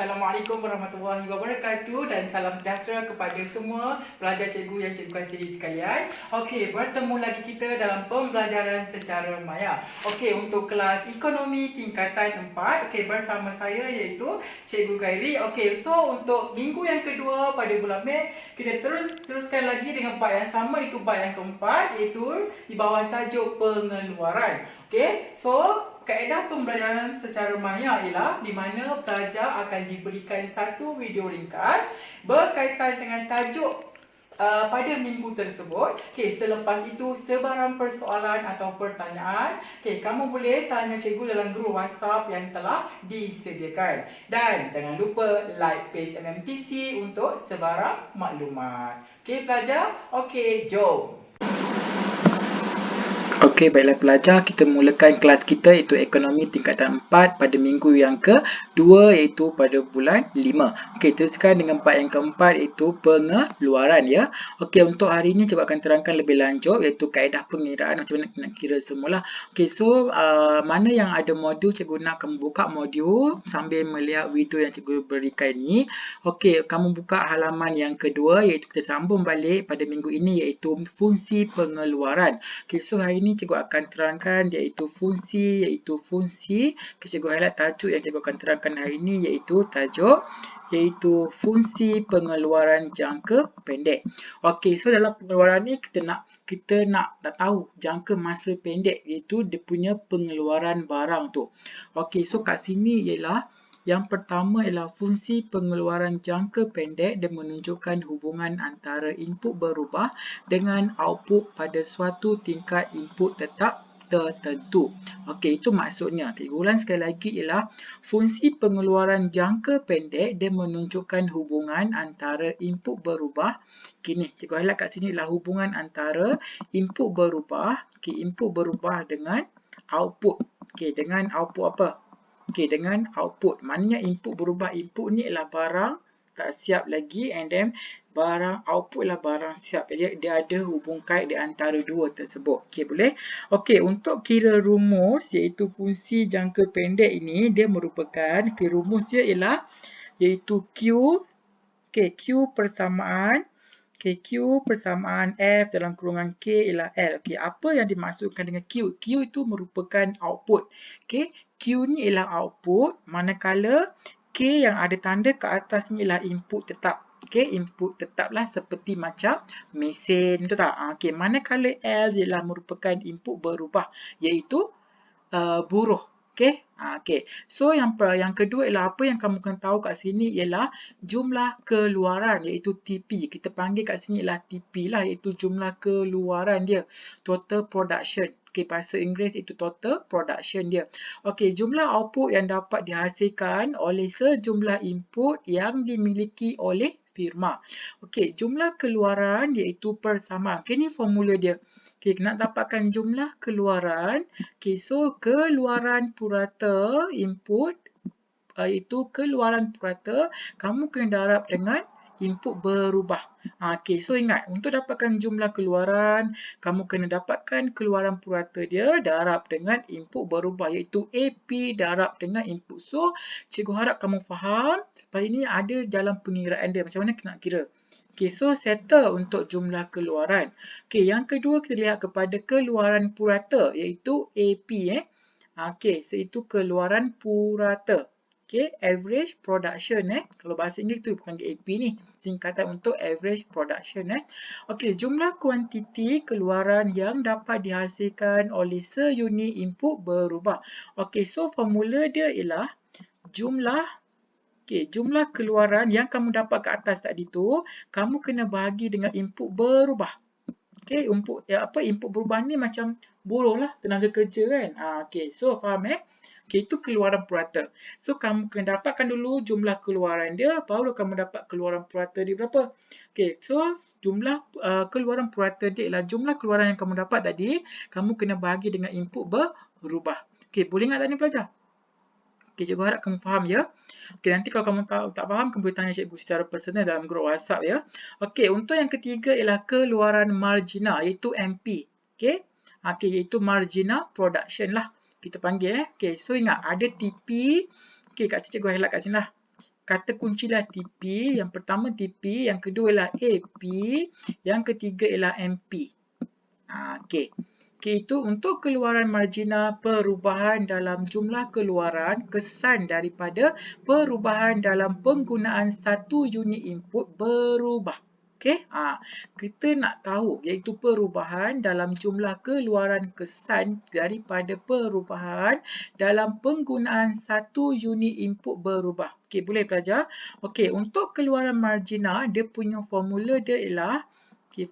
Assalamualaikum warahmatullahi wabarakatuh dan salam sejahtera kepada semua pelajar cikgu yang cikgu kasihi sekalian. Okey, bertemu lagi kita dalam pembelajaran secara maya. Okey, untuk kelas ekonomi tingkatan 4, okey, bersama saya iaitu Cikgu Khairi. Okey, so untuk minggu yang kedua pada bulan Mei, kita teruskan lagi dengan bab yang sama, itu bab yang keempat, iaitu di bawah tajuk pengeluaran. Okey, so kaedah pembelajaran secara maya ialah di mana pelajar akan diberikan satu video ringkas berkaitan dengan tajuk pada minggu tersebut. Okey, selepas itu sebarang persoalan atau pertanyaan, okey, kamu boleh tanya cikgu dalam grup WhatsApp yang telah disediakan. Dan jangan lupa like page MMTC untuk sebarang maklumat. Okey pelajar, okey, jom. Okey, baiklah pelajar, kita mulakan kelas kita iaitu ekonomi tingkatan 4 pada minggu yang kedua iaitu pada bulan 5. Okey, teruskan dengan part yang keempat iaitu pengeluaran ya. Okey, untuk hari ini cikgu akan terangkan lebih lanjut iaitu kaedah pengiraan macam mana nak kira semualah. Okey, so mana yang ada modul, cikgu nak kamu buka modul sambil melihat video yang cikgu berikan ni. Okey, kamu buka halaman yang kedua iaitu kita sambung balik pada minggu ini iaitu fungsi pengeluaran. Okey, so hari ini cikgu akan terangkan iaitu fungsi. Cikgu highlight tajuk yang cikgu akan terangkan hari ini iaitu fungsi pengeluaran jangka pendek. Okey, so dalam pengeluaran ni kita nak tahu jangka masa pendek iaitu dia punya pengeluaran barang tu. Okey, so kat sini ialah yang pertama ialah fungsi pengeluaran jangka pendek dan menunjukkan hubungan antara input berubah dengan output pada suatu tingkat input tetap tertentu. Okey, itu maksudnya. Cikgu ulang sekali lagi ialah fungsi pengeluaran jangka pendek dan menunjukkan hubungan antara input berubah. Kini, cikgu highlight kat sini ialah hubungan antara input berubah. Okey, input berubah dengan output. Okey, dengan output apa? Okey, dengan output. Maknanya input berubah. Input ni ialah barang tak siap lagi and then barang output ialah barang siap. Jadi dia ada hubung kait di antara dua tersebut. Okey, boleh? Okey, untuk kira rumus iaitu fungsi jangka pendek ini dia merupakan rumus dia ialah iaitu Q. Okey, Q persamaan Q persamaan F dalam kurungan K ialah L. Okey, apa yang dimaksudkan dengan Q? Q itu merupakan output. Okey, Q ni ialah output, manakala K yang ada tanda ke atas ni ialah input tetap. Okey, input tetaplah seperti macam mesin, betul tak? Okey, manakala L ialah merupakan input berubah iaitu buruh. Okey. Okey. So yang kedua ialah apa yang kamu akan tahu kat sini ialah jumlah keluaran iaitu TP. Kita panggil kat sini ialah TP lah iaitu jumlah keluaran dia. Total production. Okey, bahasa Inggeris itu total production dia. Okey, jumlah output yang dapat dihasilkan oleh sejumlah input yang dimiliki oleh firma. Okey, jumlah keluaran iaitu persamaan. Okey, ni formula dia. Okey, nak dapatkan jumlah keluaran. Okey, so keluaran purata input iaitu keluaran purata kamu kena darab dengan input berubah. Okey, so ingat untuk dapatkan jumlah keluaran kamu kena dapatkan keluaran purata dia darab dengan input berubah iaitu AP darab dengan input. So cikgu harap kamu faham supaya ini ada dalam pengiraan dia macam mana nak kira. Okey, so settle untuk jumlah keluaran. Okey, yang kedua kita lihat kepada keluaran purata iaitu AP. Okey, so itu keluaran purata. Okey, average production. Kalau bahasa Inggeris tu bukan AP ni. Singkatan untuk average production. Okey, jumlah kuantiti keluaran yang dapat dihasilkan oleh seunit input berubah. Okey, so formula dia ialah jumlah keluaran yang kamu dapat ke atas tadi tu, kamu kena bahagi dengan input berubah. Okey, input berubah ni macam buruh lah, tenaga kerja kan. Okey, so faham Okey, itu keluaran purata. So kamu kena dapatkan dulu jumlah keluaran dia, baru kamu dapat keluaran purata dia berapa. Okey, so jumlah keluaran purata dia ialah jumlah keluaran yang kamu dapat tadi, kamu kena bahagi dengan input berubah. Okey, boleh ingat tak ni pelajar? Okey, cikgu harap kamu faham ya. Okey, nanti kalau kamu tak faham, kamu boleh tanya cikgu secara personal dalam grup WhatsApp ya. Okey, untuk yang ketiga ialah keluaran marginal iaitu MP. Okey. Okey, iaitu marginal production lah. Kita panggil Okey, so ingat ada TP. Okey, kat cikgu highlight kat sini lah. kata kuncilah TP. Yang pertama TP, yang kedua ialah AP, yang ketiga ialah MP. Okey. Okey, itu untuk keluaran marginal perubahan dalam jumlah keluaran kesan daripada perubahan dalam penggunaan satu unit input berubah. Okey, kita nak tahu iaitu perubahan dalam jumlah keluaran kesan daripada perubahan dalam penggunaan satu unit input berubah. Okey, boleh pelajar? Okey, untuk keluaran marginal, dia punya formula dia ialah,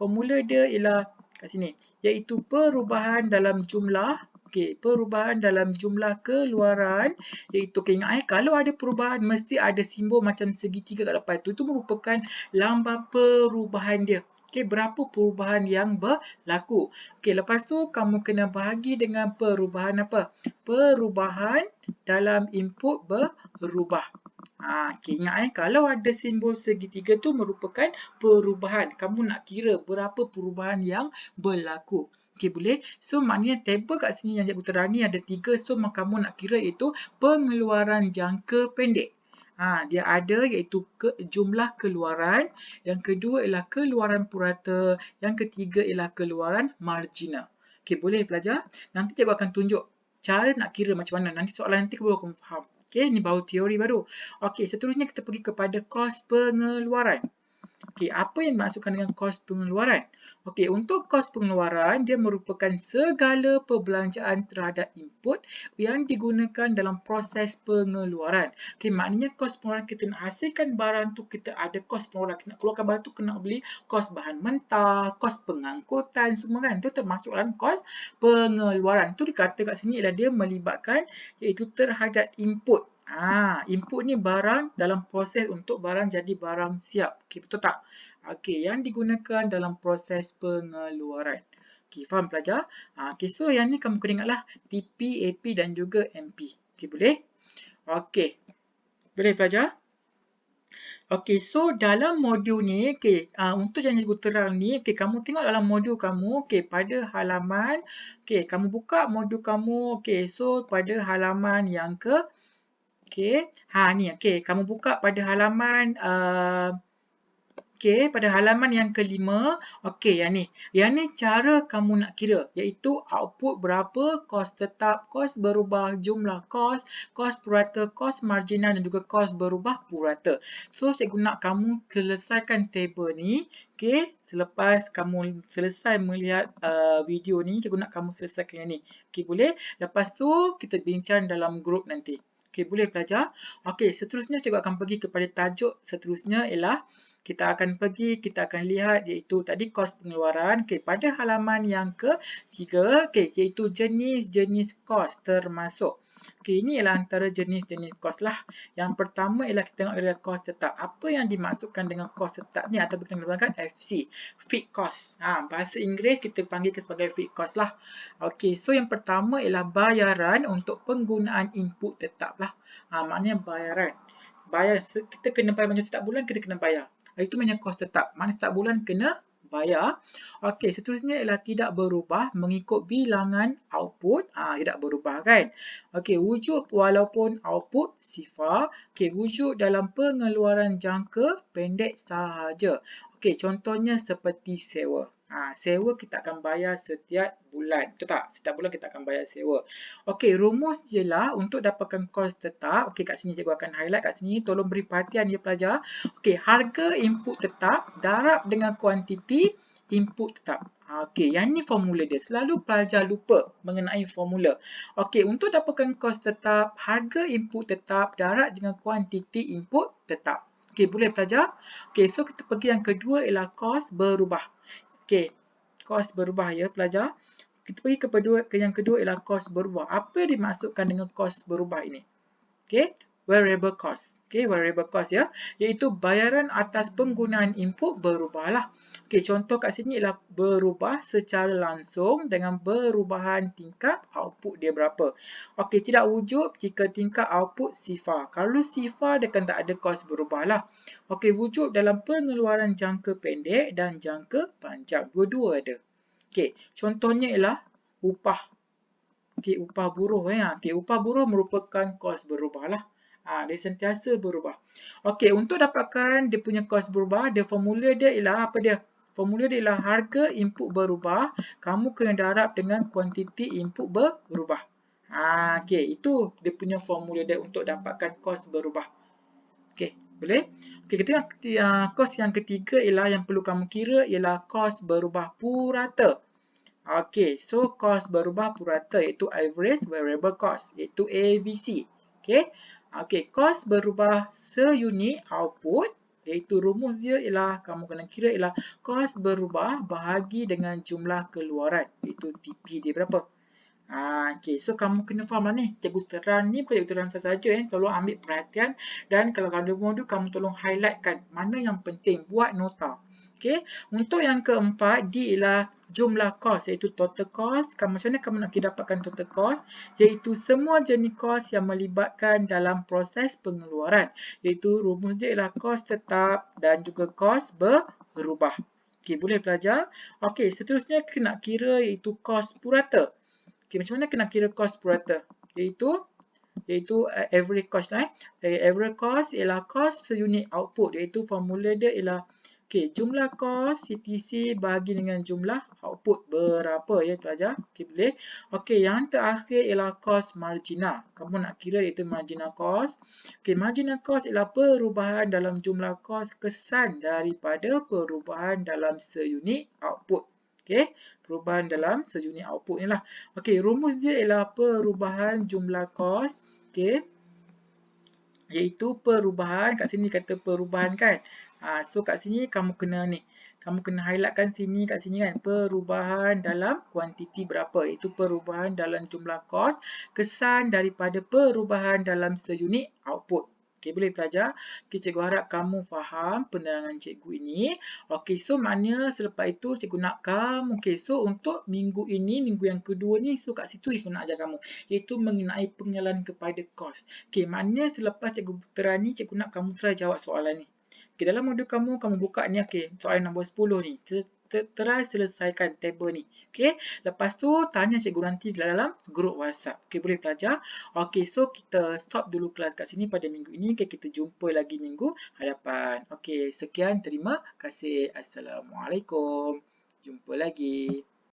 formula dia ialah kat sini, iaitu perubahan dalam jumlah, perubahan dalam jumlah keluaran, iaitu ingat kalau ada perubahan mesti ada simbol macam segitiga kat depan tu, itu merupakan lambang perubahan dia. Berapa perubahan yang berlaku. Lepas tu kamu kena bahagi dengan perubahan apa? Perubahan dalam input berubah. Ingat kalau ada simbol segitiga tu merupakan perubahan. Kamu nak kira berapa perubahan yang berlaku. Boleh? So, maknanya tabel kat sini yang cikgu terang ni ada 3. So, kamu nak kira iaitu pengeluaran jangka pendek. Dia ada iaitu jumlah keluaran. Yang kedua ialah keluaran purata. Yang ketiga ialah keluaran marginal. Boleh pelajar? Nanti cikgu akan tunjuk cara nak kira macam mana. Nanti soalan nanti kamu akan faham. Ni baru teori baru. Seterusnya kita pergi kepada kos pengeluaran. Apa yang dimaksudkan dengan kos pengeluaran? Untuk kos pengeluaran, dia merupakan segala perbelanjaan terhadap input yang digunakan dalam proses pengeluaran. Maknanya kos pengeluaran kita nak hasilkan barang tu, kita ada kos pengeluaran. Kita nak keluarkan barang tu, kena beli kos bahan mentah, kos pengangkutan, semua kan. Itu termasuk dalam kos pengeluaran. Itu dikata kat sini ialah dia melibatkan iaitu terhadap input. Input ni barang dalam proses untuk barang jadi barang siap. Betul tak? Yang digunakan dalam proses pengeluaran. Faham pelajar? So yang ni kamu kena ingatlah TP, AP dan juga MP. Boleh? Boleh pelajar? So dalam modul ni, untuk yang cikgu terang ni, kamu tengok dalam modul kamu, pada halaman, kamu buka modul kamu, so pada halaman yang ke, kamu buka pada halaman, pada halaman yang kelima, yang ni cara kamu nak kira, iaitu output berapa, kos tetap, kos berubah, jumlah kos, kos purata, kos marginal dan juga kos berubah purata. So, cikgu nak kamu selesaikan table ni, selepas kamu selesai melihat video ni, cikgu nak kamu selesaikan yang ni. Boleh? Lepas tu, kita bincang dalam grup nanti. Boleh pelajar? Seterusnya cikgu akan pergi kepada tajuk seterusnya ialah kita akan lihat iaitu tadi kos pengeluaran. Pada halaman yang ketiga, iaitu jenis-jenis kos termasuk. Ini ialah antara jenis-jenis kos lah. Yang pertama ialah kita tengok adalah kos tetap. Apa yang dimaksudkan dengan kos tetap ni atau kita menggunakan FC, fixed cost. Bahasa Inggeris kita panggil sebagai fixed cost lah. So yang pertama ialah bayaran untuk penggunaan input tetap lah. Maknanya bayaran. Kita kena bayar macam setiap bulan kita kena bayar. Itu maknanya kos tetap. Mana setiap bulan kena bayar. Seterusnya ialah tidak berubah mengikut bilangan output. Tidak berubah kan. Wujud walaupun output sifar. Wujud dalam pengeluaran jangka pendek sahaja. Contohnya seperti sewa. Sewa kita akan bayar setiap bulan. Betul tak? Setiap bulan kita akan bayar sewa. Rumus je lah untuk dapatkan kos tetap. Kat sini cikgu akan highlight kat sini. Tolong beri perhatian ya pelajar. Harga input tetap darab dengan kuantiti input tetap. Yang ni formula dia. Selalu pelajar lupa mengenai formula. Untuk dapatkan kos tetap, harga input tetap darab dengan kuantiti input tetap. Boleh pelajar? So kita pergi yang kedua ialah kos berubah. Kos berubah ya pelajar. Kita pergi ke yang kedua ialah kos berubah. Apa yang dimaksudkan dengan kos berubah ini? Variable cost. Variable cost ya. Iaitu bayaran atas penggunaan input berubah lah. Contoh kat sini ialah berubah secara langsung dengan perubahan tingkat output dia berapa. Tidak wujud jika tingkat output sifar. Kalau sifar dia kan tak ada kos berubah lah. Wujud dalam pengeluaran jangka pendek dan jangka panjang. Dua-dua ada. Contohnya ialah upah. Upah buruh. Upah buruh merupakan kos berubah lah. Dia sentiasa berubah. Okey, untuk dapatkan dia punya kos berubah, formula dia ialah apa dia? Formula dia ialah harga input berubah, kamu kena darab dengan kuantiti input berubah. Okey, itu dia punya formula dia untuk dapatkan kos berubah. Okey, boleh? Okey, kita tengok kos yang ketiga ialah yang perlu kamu kira ialah kos berubah purata. Okey, so kos berubah purata iaitu average variable cost iaitu AVC. Okey. Okey, kos berubah seunit output iaitu rumus dia ialah kamu kena kira ialah kos berubah bahagi dengan jumlah keluaran iaitu TP dia berapa. Okey, so kamu kena faham lah ni. Cikgu terang ni bukan cikgu terang saja. Tolong ambil perhatian dan kalau ada modul kamu tolong highlightkan mana yang penting. Buat nota. Okey, untuk yang keempat dia ialah jumlah kos iaitu total cost. Macam mana kamu nak dapatkan total cost? Iaitu semua jenis kos yang melibatkan dalam proses pengeluaran. Iaitu rumus dia ialah kos tetap dan juga kos berubah. Okey, boleh belajar? Okey, seterusnya kena kira iaitu kos purata. Okay, macam mana kena kira cost purata? Iaitu average cost lah. Average cost ialah cost seunit output. Iaitu formula dia ialah jumlah cost CTC bahagi dengan jumlah output berapa ya pelajar? Okey, boleh. Okey, yang terakhir ialah cost marginal. Kamu nak kira iaitu marginal cost. Okey, marginal cost ialah perubahan dalam jumlah cost kesan daripada perubahan dalam seunit output. Okey, perubahan dalam seunit output ni lah. Okey, rumus dia ialah perubahan jumlah kos. Okey, iaitu perubahan, kat sini kata perubahan kan. So kat sini kamu kena highlightkan sini kat sini kan. Perubahan dalam kuantiti berapa. Iaitu perubahan dalam jumlah kos kesan daripada perubahan dalam seunit output. Okey, boleh pelajar? Okey, cikgu harap kamu faham penerangan cikgu ini. Okey, so maknanya selepas itu cikgu nak kamu. Okey, so untuk minggu ini, minggu yang kedua ni, so kat situ cikgu nak ajar kamu. Iaitu mengenai pengenalan kepada kos. Okey, maknanya selepas cikgu terang ni, cikgu nak kamu try jawab soalan ni. Okey, dalam modul kamu buka ni, okey, soalan nombor 10 ni. Try selesaikan tabel ni. Okey, lepas tu tanya cikgu nanti dalam grup WhatsApp. Okey, boleh belajar? Okey, so kita stop dulu kelas kat sini pada minggu ini. Okey, kita jumpa lagi minggu hadapan. Okey, sekian, terima kasih. Assalamualaikum. Jumpa lagi.